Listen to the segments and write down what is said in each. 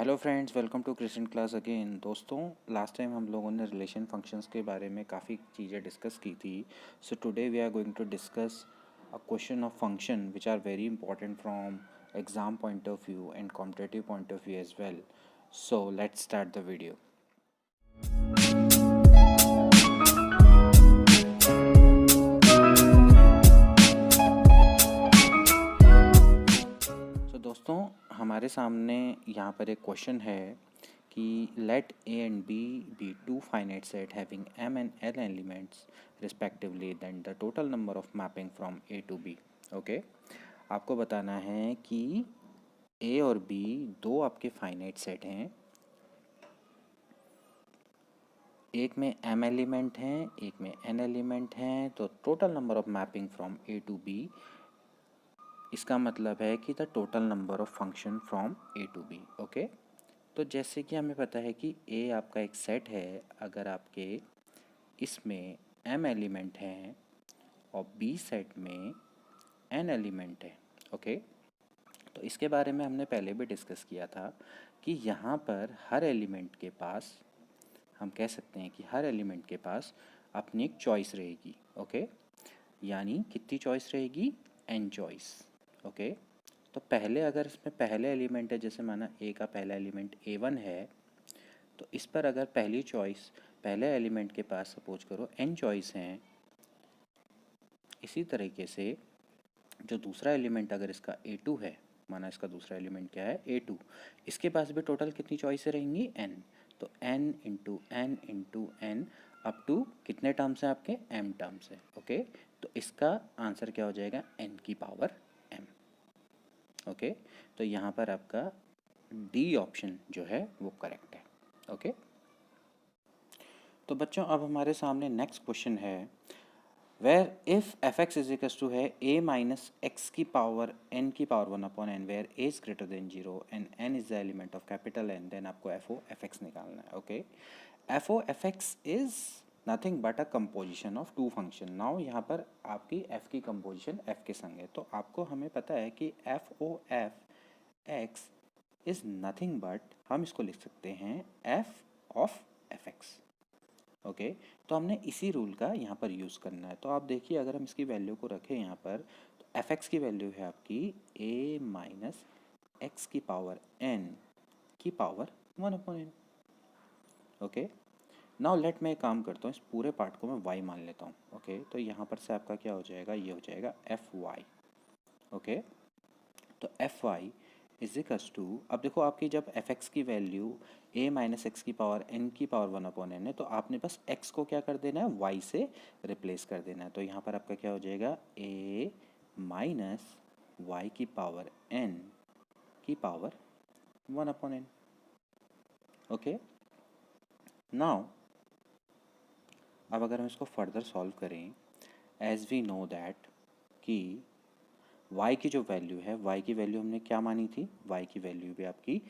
Hello friends, welcome to Christian class again. दोस्तों, last time हम लोगों ने रिलेशन फंक्शंस के बारे में काफ़ी चीज़ें डिस्कस की थी। So today we are going to discuss a question of function which are very important from exam point of view and competitive point of view as well. So let's start the video. दोस्तों, हमारे सामने यहाँ पर एक question है कि let A and B two finite set having M and L elements respectively, then the total number of mapping from A to B. Okay, आपको बताना है कि ए और बी दो आपके फाइनाइट सेट हैं, एक में एम एलिमेंट हैं, एक में एन एलिमेंट हैं। तो total number of mapping from A to B, इसका मतलब है कि the total number of function from A to B. Okay, तो जैसे कि हमें पता है कि ए आपका एक सेट है, अगर आपके इसमें एम एलिमेंट हैं और बी सेट में एन एलिमेंट है। ओके, तो इसके बारे में हमने पहले भी डिस्कस किया था कि यहाँ पर हर एलिमेंट के पास, हम कह सकते हैं कि हर एलिमेंट के पास अपनी एक चॉइस रहेगी। ओके, यानी कितनी चॉइस रहेगी? N choice. ओके, तो पहले अगर इसमें पहले एलिमेंट है, जैसे माना ए का पहला एलिमेंट A1 है, तो इस पर अगर पहली चॉइस पहले एलिमेंट के पास सपोज करो n चॉइस हैं, इसी तरीके से जो दूसरा एलिमेंट अगर इसका A2 है, माना इसका दूसरा एलिमेंट क्या है? A2, इसके पास भी टोटल कितनी चॉइसें रहेंगी? n। तो n into N into N up to कितने टर्म्स हैं आपके? m टर्म्स है। ओके, तो इसका आंसर क्या हो जाएगा? n की पावर m। ओके, तो यहाँ पर आपका डी ऑप्शन जो है वो करेक्ट है। ओके, तो बच्चों अब हमारे सामने नेक्स्ट क्वेश्चन है, where if F x is equals to है ए माइनस एक्स की पावर एन की power 1 upon N, where A is greater than 0 and N is the element of capital N, then आपको F O F X निकालना है। Okay, F O F x is nothing but a composition of two function. Now यहाँ पर आपकी F की composition F के संग है, तो आपको हमें पता है कि F O F x is nothing but, हम इसको लिख सकते हैं F of F X. Okay, तो हमने इसी रूल का यहाँ पर यूज़ करना है। तो आप देखिए, अगर हम इसकी वैल्यू को रखें यहाँ पर, तो एफ एक्स की वैल्यू है आपकी ए माइनस एक्स की पावर एन की power 1 upon N. Okay, now let मैं एक काम करता हूँ, इस पूरे पार्ट को मैं वाई मान लेता हूँ। ओके, तो यहाँ पर से आपका क्या हो जाएगा? ये हो जाएगा एफ वाई। ओके, तो F Y is equals to, अब देखो आपकी जब एफ एक्स की वैल्यू ए माइनस एक्स की पावर एन की पावर 1 अपॉन एन है, तो आपने बस एक्स को क्या कर देना है? वाई से रिप्लेस कर देना है। तो यहाँ पर आपका क्या हो जाएगा? ए माइनस वाई की पावर एन की power 1 upon N. Okay, now अब अगर हम इसको फर्दर सॉल्व करें, एज वी नो दैट कि y की जो वैल्यू है, y की वैल्यू हमने क्या मानी थी? y की वैल्यू भी आपकी,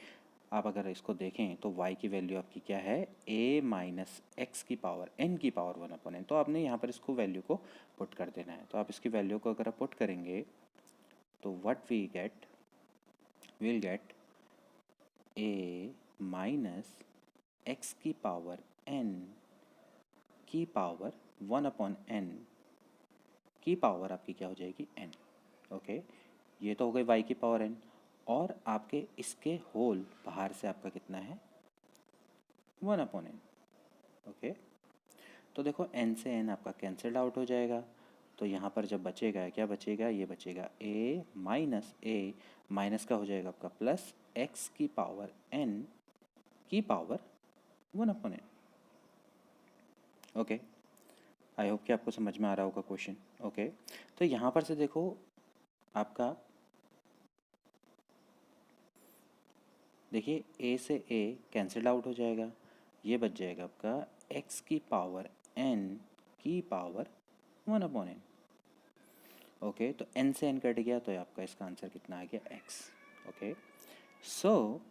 आप अगर इसको देखें तो y की वैल्यू आपकी क्या है? a माइनस एक्स की पावर n की पावर 1 अपॉन एन। तो आपने यहाँ पर इसको वैल्यू को पुट कर देना है। तो आप इसकी वैल्यू को अगर आप पुट करेंगे तो what we get, will get a minus X की पावर n की पावर 1 अपॉन n की पावर आपकी क्या हो जाएगी? n। ओके, ये तो हो गई y की पावर n, और आपके इसके होल बाहर से आपका कितना है? 1 अपॉन एन। ओके, तो देखो n से n आपका कैंसल्ड आउट हो जाएगा, तो यहाँ पर जब बचेगा, क्या बचेगा? ये बचेगा a माइनस का हो जाएगा आपका प्लस x की पावर n की power 1 upon N. Okay, I hope कि आपको समझ में आ रहा होगा क्वेश्चन। ओके, तो यहाँ पर से देखो आपका, देखिए a से a कैंसिल आउट हो जाएगा, ये बच जाएगा आपका x की पावर n की पावर 1 अपॉन एन। ओके, तो n से n कट गया, तो आपका इसका आंसर कितना आ गया? x। ओके, सो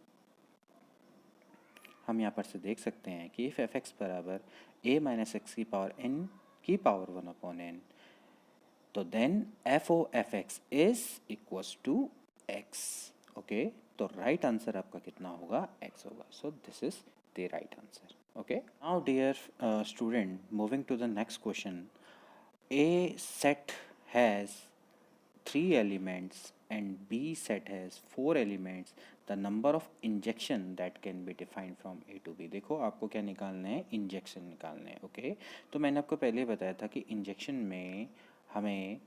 हम यहाँ पर से देख सकते हैं कि इफ एफ एक्स बराबर a माइनस एक्स की पावर n की पावर 1 अपॉन n, तो then F O F x is equals to x। Okay, तो राइट आंसर आपका कितना होगा, x होगा. So this is the right answer. Okay, now dear student, moving to the next question. A set has 3 elements and B set has 4 elements. The number of injection that can be defined from A to B. देखो आपको क्या निकालना है, injection निकालने हैं. Okay, तो मैंने आपको पहले ही बताया था कि इंजेक्शन में हमें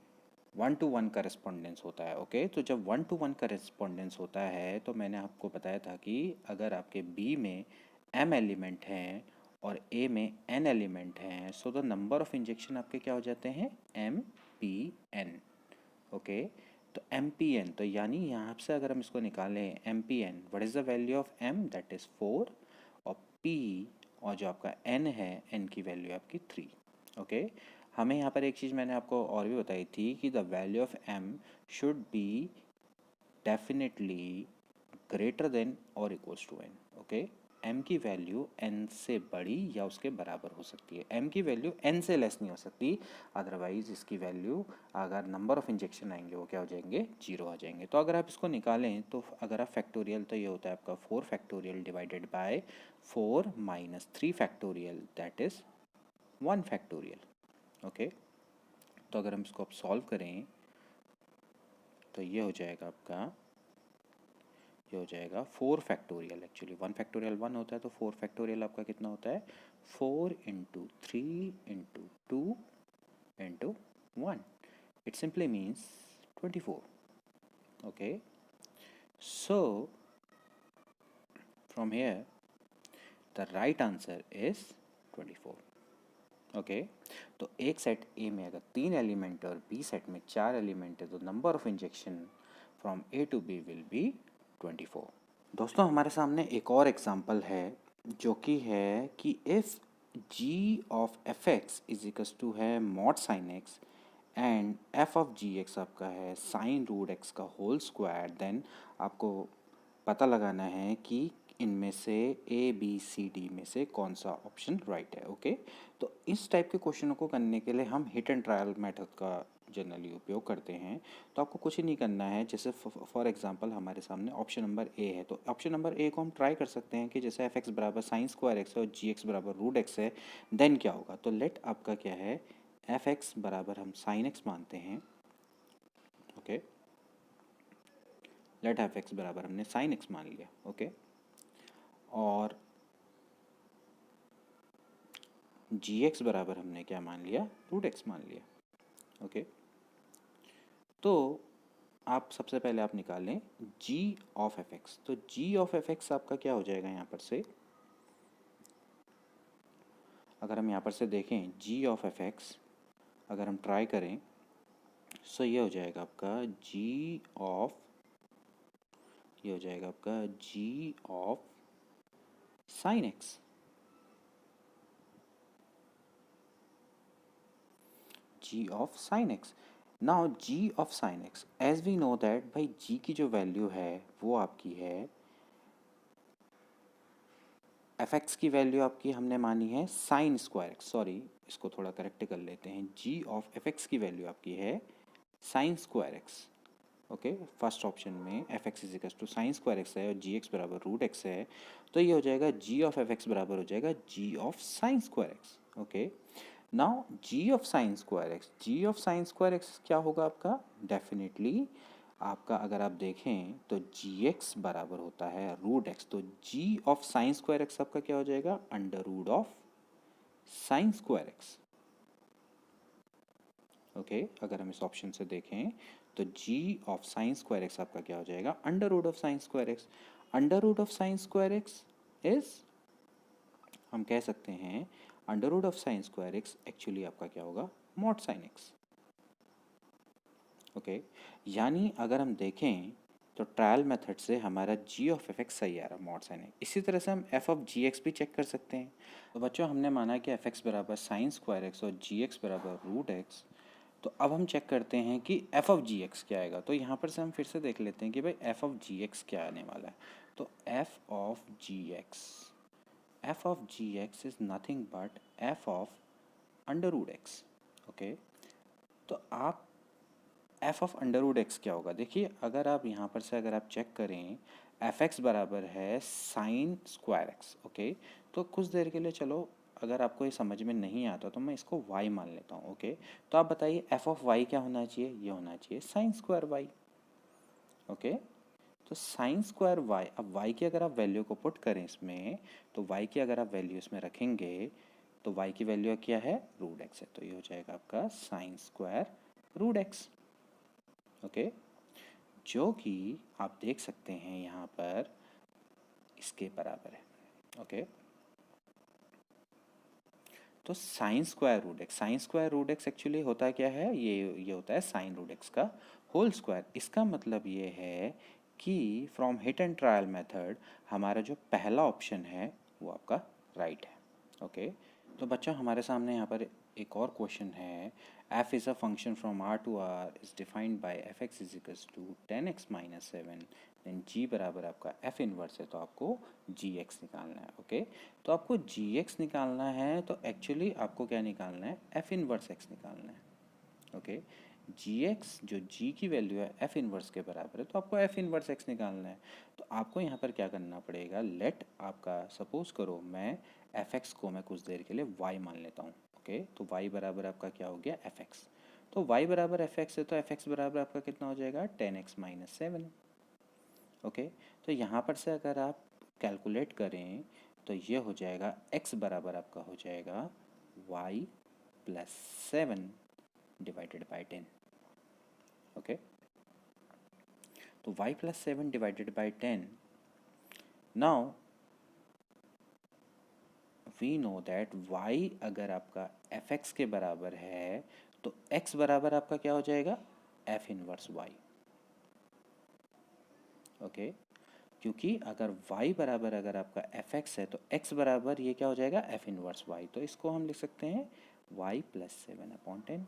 1-to-1 करस्पॉन्डेंस होता है. ओके, तो जब 1-to-1 करस्पॉन्डेंस होता है तो मैंने आपको बताया था कि अगर आपके बी में m एलिमेंट हैं और ए में n एलिमेंट हैं, so the number of injection आपके क्या हो जाते हैं, MPN. ओके, तो MPN, तो यानी यहाँ से अगर हम इसको निकालें MPN, what is the value of M, that is 4, और P, और जो आपका N है, N की वैल्यू आपकी 3. ओके, हमें यहाँ पर एक चीज़ मैंने आपको और भी बताई थी कि the value of M should be definitely greater than और equals to n. Okay, m की वैल्यू n से बड़ी या उसके बराबर हो सकती है. m की वैल्यू n से लेस नहीं हो सकती, अदरवाइज इसकी वैल्यू अगर नंबर ऑफ इंजेक्शन आएंगे वो क्या हो जाएंगे, 0 आ जाएंगे. तो अगर आप इसको निकालें तो अगर आप फैक्टोरियल, तो ये होता है आपका 4 factorial divided by 4 minus 3 factorial, that is 1 factorial. Okay, तो अगर हम इसको आप सॉल्व करें तो ये हो जाएगा आपका, ये हो जाएगा 4 फैक्टोरियल. एक्चुअली 1 फैक्टोरियल 1 होता है, तो 4 फैक्टोरियल आपका कितना होता है, 4 into 3 into 2 into 1. It simply means 24. Okay, so from here the right answer is 24. Okay, तो एक सेट ए में अगर 3 एलिमेंट और बी सेट में 4 एलिमेंट है, तो number of injection from A to B will be 24. दोस्तों हमारे सामने एक और एग्जांपल है जो कि है कि if g of F x is equals to है mod sine X and f of ji X आपका है साइन रूट एक्स का होल स्क्वायर, देन आपको पता लगाना है कि इनमें से ए बी सी डी में से कौन सा ऑप्शन राइट है. ओके, तो इस टाइप के क्वेश्चनों को करने के लिए हम हिट एंड ट्रायल मेथड का जनरली उपयोग करते हैं. तो आपको कुछ ही नहीं करना है. जैसे फॉर एग्जांपल हमारे सामने ऑप्शन नंबर ए है, तो ऑप्शन नंबर ए को हम ट्राई कर सकते हैं कि जैसे एफ एक्स बराबर साइन स्क्वायर एक्स है और जी एक्स बराबर रूट एक्स है, देन क्या होगा. तो लेट आपका क्या है, एफ एक्स बराबर हम साइन एक्स मानते हैं. ओके, लेट एफ एक्स बराबर हमने साइन एक्स मान लिया. ओके, और जी एक्स बराबर हमने क्या मान लिया, रूट एक्स मान लिया. ओके, तो आप सबसे पहले आप निकालें g ऑफ एफ एक्स. तो g ऑफ एफ एक्स आपका क्या हो जाएगा, यहाँ पर से अगर हम यहाँ पर से देखें g ऑफ एफ एक्स अगर हम ट्राई करें, सो ये हो जाएगा आपका g ऑफ, ये हो जाएगा आपका g of sine X. g of sine X. Now g of sine X, as we know that भाई g की जो वैल्यू है वो आपकी है, एफ एक्स की वैल्यू आपकी हमने मानी है साइन स्क्वायर एक्स. सॉरी, इसको थोड़ा करेक्ट कर लेते हैं. g ऑफ एफ एक्स की वैल्यू आपकी है sine square x. Okay, first option में F x is equal to sine square X है और जी एक्स बराबर रूट एक्स है, तो ये हो जाएगा g ऑफ एफ एक्स बराबर हो जाएगा g of sine square x. Okay, now g of sine square x, g of sine square x क्या होगा आपका, डेफिनेटली आपका अगर आप देखें तो जी एक्स बराबर होता है रूट एक्स. तो g of sine square x आपका क्या हो जाएगा, under root of sine square x. Okay, अगर हम इस ऑप्शन से देखें तो g of sine square x आपका क्या हो जाएगा, under root of sine square x. Under root of sine square x is, हम कह सकते हैं under root of sine square x actually आपका क्या होगा, मॉड साइन एक्स. ओके, यानी अगर हम देखें तो ट्रायल मेथड से हमारा g ऑफ एफ एक्स सही आ रहा है, मॉड साइन एक्स. इसी तरह से हम f ऑफ जी एक्स भी चेक कर सकते हैं. तो बच्चों हमने माना कि एफ एक्स बराबर साइन स्क्वायर एक्स और जी एक्स बराबर रूट एक्स. तो अब हम चेक करते हैं कि f ऑफ जी एक्स क्या आएगा. तो यहाँ पर से हम फिर से देख लेते हैं कि भाई f ऑफ जी एक्स क्या आने वाला है. तो f of ji x is nothing but f of under root x. Okay, तो आप f of under root x क्या होगा, देखिए अगर आप यहाँ पर से अगर आप चेक करें एफ एक्स बराबर है साइन स्क्वायर एक्स। ओके, तो कुछ देर के लिए चलो, अगर आपको ये समझ में नहीं आता तो मैं इसको y मान लेता हूँ। ओके, तो आप बताइए एफ ऑफ y क्या होना चाहिए? ये होना चाहिए साइन स्क्वायर y। ओके, तो साइन स्क्वायर y, अब y की अगर आप वैल्यू को पुट करें इसमें, तो y की अगर आप वैल्यू इसमें रखेंगे तो y की वैल्यू क्या है? रूट एक्स है, तो ये हो जाएगा आपका sine square root x. Okay, जो कि आप देख सकते हैं यहाँ पर इसके बराबर है। ओके, तो sine square root x, sine square root x actually होता क्या है? ये होता है साइन रूट एक्स का होल स्क्वायर। इसका मतलब ये है कि from hit and trial method हमारा जो पहला ऑप्शन है वो आपका राइट है। ओके, तो बच्चों हमारे सामने यहाँ पर एक और क्वेश्चन है। f is a function from r to r is defined by f x is equals to 10x-7, then g बराबर आपका f इनवर्स है, तो आपको gx निकालना है। ओके, तो आपको gx निकालना है, तो एक्चुअली आपको क्या निकालना है? f इनवर्स x निकालना है। ओके, gx जो g की वैल्यू है f इनवर्स के बराबर है, तो आपको f इनवर्स x निकालना है। तो आपको यहाँ पर क्या करना पड़ेगा? लेट आपका सपोज करो मैं fx को मैं कुछ देर के लिए y मान लेता हूँ। ओके, तो y बराबर आपका क्या हो गया? fx। तो y बराबर fx है, तो fx बराबर आपका कितना हो जाएगा? 10x-7। ओके, तो यहाँ पर से अगर आप कैलकुलेट करें तो ये हो जाएगा x बराबर आपका हो जाएगा y plus 7 divided by 10। Okay, तो y plus 7 divided by 10। Now we know that y अगर आपका fx के बराबर है तो x बराबर आपका क्या हो जाएगा? f inverse y। ओके, क्योंकि अगर y बराबर अगर आपका fx है तो x बराबर ये क्या हो जाएगा? f inverse y। तो इसको हम लिख सकते हैं y प्लस 7/10।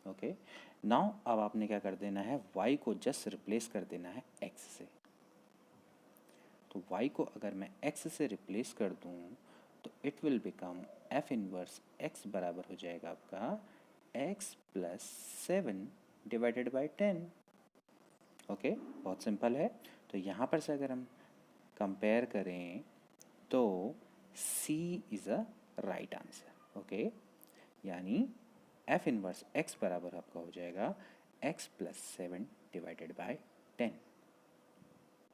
ओके, नाउ अब आपने क्या कर देना है? y को जस्ट रिप्लेस कर देना है x से। तो y को अगर मैं x से रिप्लेस कर दूं तो it will become f inverse x बराबर हो जाएगा आपका x plus 7 divided by 10। Okay, बहुत सिंपल है। तो यहाँ पर से अगर हम कंपेयर करें तो C is a right answer. Okay, यानी f इनवर्स x बराबर आपका हो जाएगा x प्लस 7 डिवाइडेड बाई 10।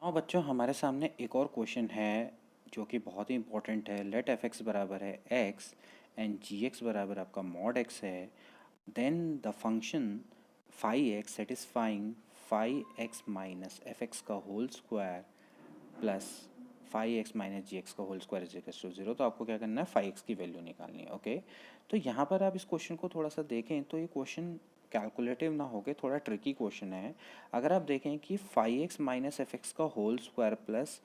हाँ बच्चों, हमारे सामने एक और क्वेश्चन है जो कि बहुत ही इंपॉर्टेंट है। लेट एफ एक्स बराबर है x एंड जी एक्स बराबर आपका मॉड x है, then the function phi X satisfying phi x minus F X का whole square plus phi x minus G X का whole square is equal to 0। तो आपको क्या करना है? फाई एक्स की वैल्यू निकालनी है। ओके, तो यहाँ पर आप इस क्वेश्चन को थोड़ा सा देखें तो ये क्वेश्चन कैलकुलेटिव ना होके थोड़ा ट्रिकी क्वेश्चन है। अगर आप देखें कि phi x minus F X का whole square plus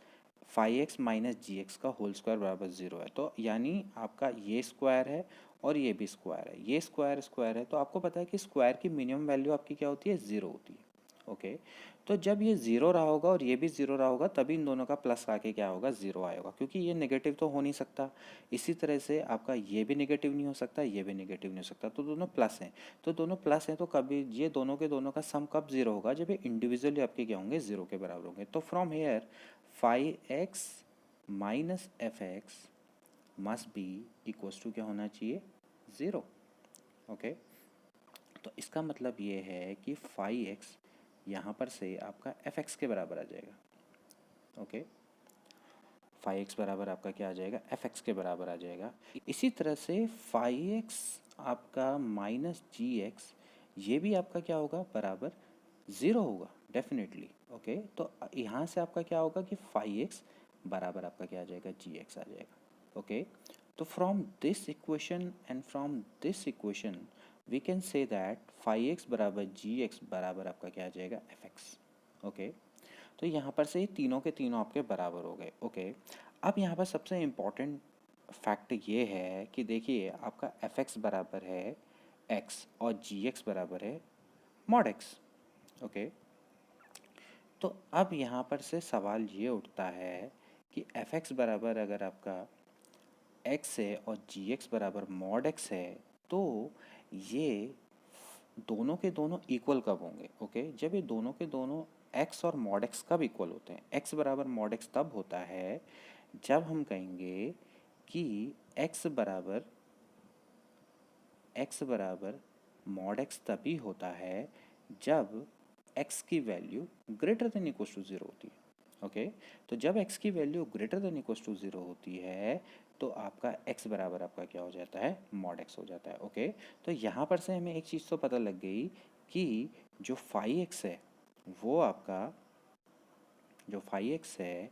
phi x minus G X का होल स्क्वायर बराबर 0 है, तो यानी आपका ये स्क्वायर है और ये भी स्क्वायर है, ये स्क्वायर स्क्वायर है, तो आपको पता है कि स्क्वायर की मिनिमम वैल्यू आपकी क्या होती है? 0 होती है। ओके, तो जब ये ज़ीरो रहा होगा और ये भी ज़ीरो रहा होगा तभी इन दोनों का प्लस आके क्या होगा? ज़ीरो आएगा, क्योंकि ये नेगेटिव तो हो नहीं सकता। इसी तरह से आपका ये भी नेगेटिव नहीं हो सकता, ये भी नेगेटिव नहीं हो सकता, तो दोनों प्लस हैं। तो दोनों प्लस हैं तो कभी ये दोनों के दोनों का सम कब ज़ीरो होगा? जब ये इंडिविजुअली आपके क्या होंगे? ज़ीरो के बराबर होंगे। तो from here phi x minus F x must be equals to क्या होना चाहिए? ज़ीरो। ओके, तो इसका मतलब ये है कि फाई एक्स यहाँ पर से आपका एफ एक्स के बराबर आ जाएगा। ओके, फाई एक्स बराबर आपका क्या आ जाएगा? एफ एक्स के बराबर आ जाएगा। इसी तरह से फाई एक्स आपका माइनस जी एक्स, ये भी आपका क्या होगा? बराबर ज़ीरो होगा डेफिनेटली। ओके, तो यहाँ से आपका क्या होगा कि फाई एक्स बराबर आपका क्या आ जाएगा? जी एक्स आ जाएगा। ओके, तो from this equation and from this equation we can say that phi x बराबर जी एक्स बराबर आपका क्या आ जाएगा? F X. ओके, तो यहाँ पर से ये तीनों के तीनों आपके बराबर हो गए। ओके, अब यहाँ पर सबसे इम्पॉर्टेंट फैक्ट ये है कि देखिए आपका एफ एक्स बराबर है एक्स और जी एक्स बराबर है मॉड एक्स। ओके, तो अब यहाँ पर से सवाल ये उठता है कि एफ एक्स बराबर अगर आपका एक्स है और जी एक्स बराबर मॉड एक्स है, तो ये दोनों के दोनों इक्वल कब होंगे? ओके, जब ये दोनों के दोनों एक्स और मॉड एक्स कब इक्वल होते हैं? एक्स बराबर मॉड एक्स तब होता है जब हम कहेंगे कि एक्स बराबर मॉड एक्स तभी होता है जब एक्स की value greater than equal to zero होती है। ओके, तो जब एक्स की value greater than equal to zero होती है तो आपका एक्स बराबर आपका क्या हो जाता है? मॉड एक्स हो जाता है। ओके, तो यहाँ पर से हमें एक चीज़ तो पता लग गई कि जो फाई एक्स है वो आपका जो फाई एक्स है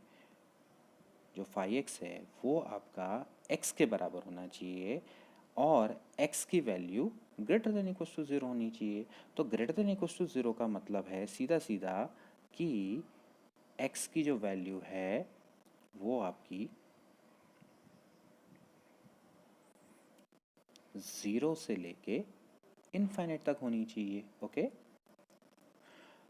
जो फाई एक्स है वो आपका एक्स के बराबर होना चाहिए और x की value greater than equal to zero होनी चाहिए। तो greater than equal to zero का मतलब है सीधा सीधा कि x की जो वैल्यू है वो आपकी ज़ीरो से लेके इनफाइनाइट तक होनी चाहिए। ओके,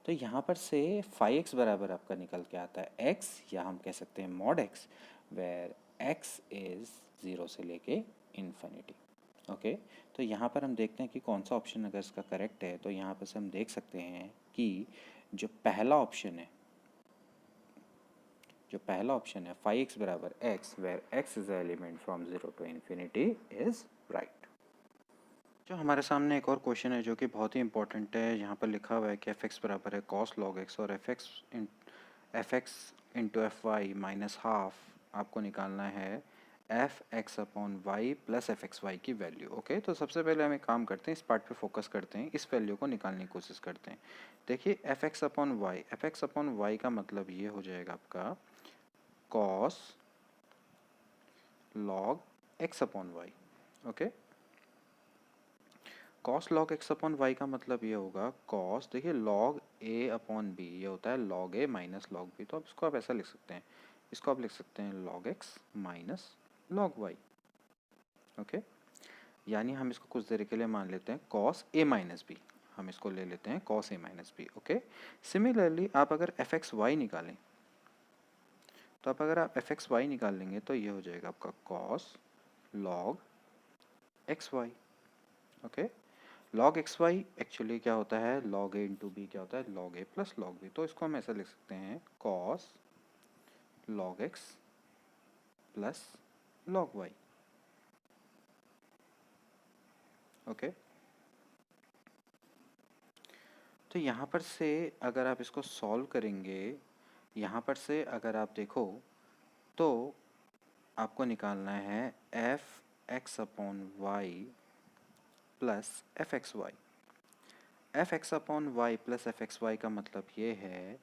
तो यहाँ पर से फाई एक्स बराबर आपका निकल के आता है x, या हम कह सकते हैं mod x, where x is zero से लेके इन्फिनिटी। ओके, तो यहाँ पर हम देखते हैं कि कौन सा ऑप्शन अगर इसका करेक्ट है। तो यहाँ पर से हम देख सकते हैं कि जो पहला ऑप्शन है फाई एक्स बराबर x where x is element from zero to infinity is right. जो हमारे सामने एक और क्वेश्चन है जो कि बहुत ही इंपॉर्टेंट है। यहाँ पर लिखा हुआ है कि एफ एक्स बराबर है कॉस लॉग एक्स और f x into f y minus half आपको निकालना है f x upon y plus f x y की वैल्यू। ओके, तो सबसे पहले हम एक काम करते हैं, इस पार्ट पे फोकस करते हैं, इस वैल्यू को निकालने की कोशिश करते हैं। देखिए एफ एक्स अपॉन वाई का मतलब ये हो जाएगा आपका cos log x upon y. Okay, cos log x upon y का मतलब ये होगा कॉस, देखिए लॉग ए अपॉन बी ये होता है लॉग ए माइनस लॉग बी। तो अब इसको आप ऐसा लिख सकते हैं, इसको आप लिख सकते हैं log x minus log y. Okay, यानी हम इसको कुछ देर के लिए मान लेते हैं कॉस ए माइनस बी, हम इसको ले लेते हैं cos a minus B. Okay, similarly आप अगर एफ एक्स वाई निकालें तो अब अगर आप एफ एक्स वाई निकाल लेंगे तो ये हो जाएगा आपका cos log x y. Okay, log x y actually क्या होता है, लॉग ए इंटू बी क्या होता है, log a plus log b. तो इसको हम ऐसा लिख सकते हैं cos log x plus log y. Okay, तो यहाँ पर से अगर आप इसको सॉल्व करेंगे, यहाँ पर से अगर आप देखो तो आपको निकालना है f x upon y plus f x y. F x upon y plus f x y का मतलब ये है,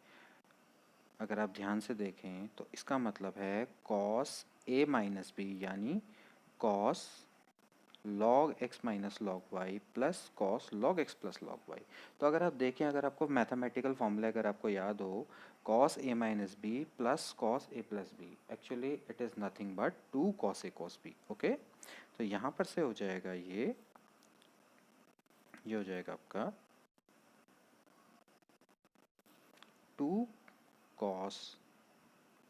अगर आप ध्यान से देखें तो इसका मतलब है कॉस ए माइनस बी यानी cos log x minus log y plus cos log x plus log y. तो अगर आप देखें, अगर आपको मैथमेटिकल फॉर्मूला अगर आपको याद हो, cos a minus b plus cos a plus b, actually it is nothing but two cos a cos b. Okay, तो यहाँ पर से हो जाएगा ये हो जाएगा आपका two cos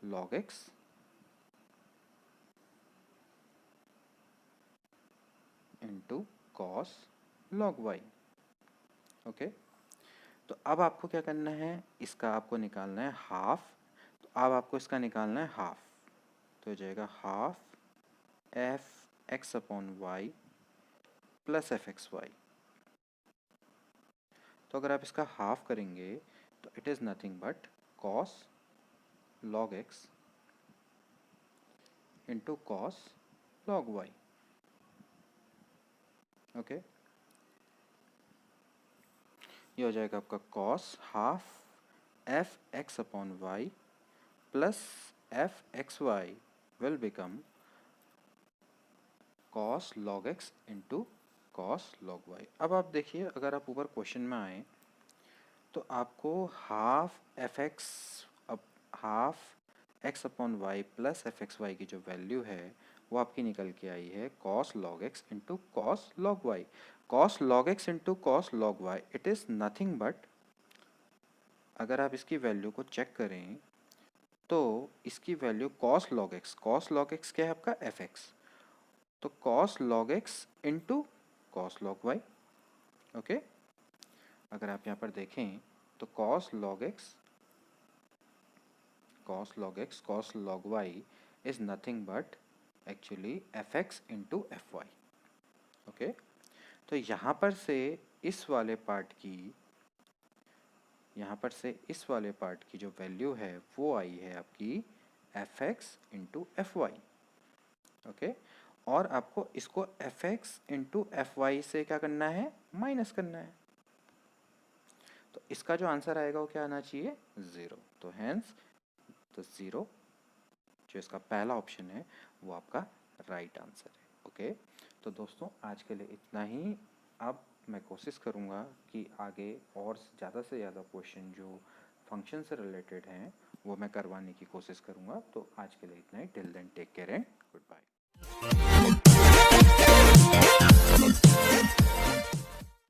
log x into cos log y. Okay, तो अब आपको क्या करना है, इसका आपको निकालना है हाफ। तो अब आपको इसका निकालना है हाफ, तो हो जाएगा half f x upon y plus f x y. तो अगर आप इसका हाफ करेंगे तो it is nothing but cos log x into cos log y. Okay, ये हो जाएगा आपका cos half f x upon y plus f x y will become cos log x into cos log y. अब आप देखिए, अगर आप ऊपर क्वेश्चन में आए तो आपको half f x half x upon y plus f x y की जो वैल्यू है वो आपकी निकल के आई है cos log x into cos log y. Cos log x into cos log y it is nothing but, अगर आप इसकी वैल्यू को चेक करें तो इसकी वैल्यू कॉस लॉग एक्स क्या है आपका एफ एक्स, तो cos log x into cos log y. Okay, अगर आप यहाँ पर देखें तो cos log x cos log x cos log y is nothing but actually fx into fy. Okay, तो यहाँ पर से इस वाले पार्ट की जो वैल्यू है वो आई है आपकी fx इंटू fy. ओके, और आपको इसको fx इंटू fy से क्या करना है, माइनस करना है. तो इसका जो आंसर आएगा वो क्या आना चाहिए, 0. तो हैंस तो 0 जो इसका पहला ऑप्शन है वो आपका राइट आंसर है. ओके, तो दोस्तों आज के लिए इतना ही. अब मैं कोशिश करूँगा कि आगे और ज़्यादा से ज़्यादा क्वेश्चन जो फंक्शन से रिलेटेड हैं वो मैं करवाने की कोशिश करूँगा. तो आज के लिए इतना ही. Till then take care and good bye.